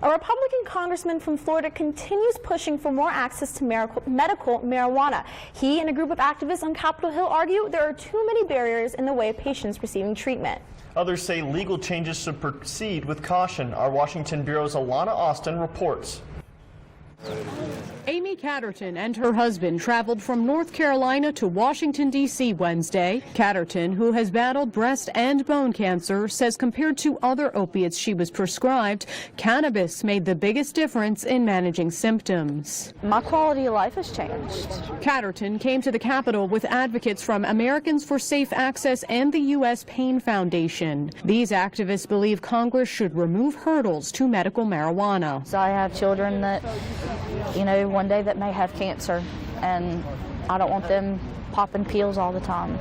A Republican congressman from Florida continues pushing for more access to medical marijuana. He and a group of activists on Capitol Hill argue there are too many barriers in the way of patients receiving treatment. Others say legal changes should proceed with caution. Our Washington Bureau's Alana Austin reports. Amy Catterton and her husband traveled from North Carolina to Washington, D.C. Wednesday. Catterton, who has battled breast and bone cancer, says compared to other opiates she was prescribed, cannabis made the biggest difference in managing symptoms. My quality of life has changed. Catterton came to the Capitol with advocates from Americans for Safe Access and the U.S. Pain Foundation. These activists believe Congress should remove hurdles to medical marijuana. So I have children that, one day that may have cancer, and I don't want them popping pills all the time.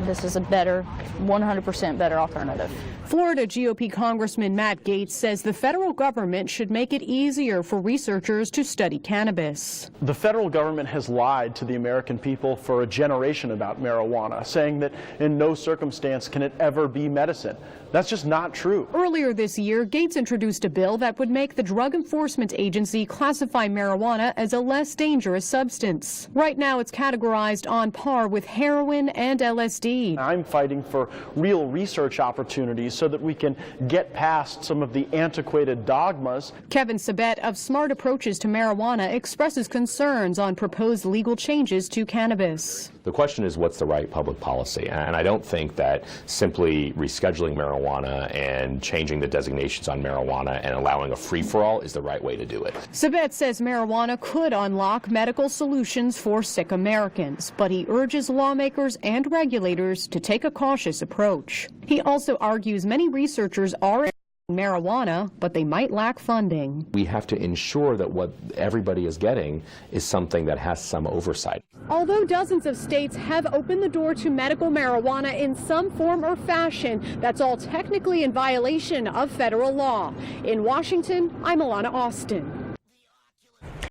This is a better, 100% better alternative. Florida GOP Congressman Matt Gaetz says the federal government should make it easier for researchers to study cannabis. The federal government has lied to the American people for a generation about marijuana, saying that in no circumstance can it ever be medicine. That's just not true. Earlier this year, Gaetz introduced a bill that would make the Drug Enforcement Agency classify marijuana as a less dangerous substance. Right now, it's categorized on par with heroin and LSD. I'm fighting for real research opportunities so that we can get past some of the antiquated dogmas. Kevin Sabet of Smart Approaches to Marijuana expresses concerns on proposed legal changes to cannabis. The question is, what's the right public policy? And I don't think that simply rescheduling marijuana and changing the designations on marijuana and allowing a free-for-all is the right way to do it. Sabet says marijuana could unlock medical solutions for sick Americans, but he urges lawmakers and regulators to take a cautious approach. He also argues many researchers are marijuana, but they might lack funding. We have to ensure that what everybody is getting is something that has some oversight. Although dozens of states have opened the door to medical marijuana in some form or fashion, that's all technically in violation of federal law. In Washington, I'm Alana Austin.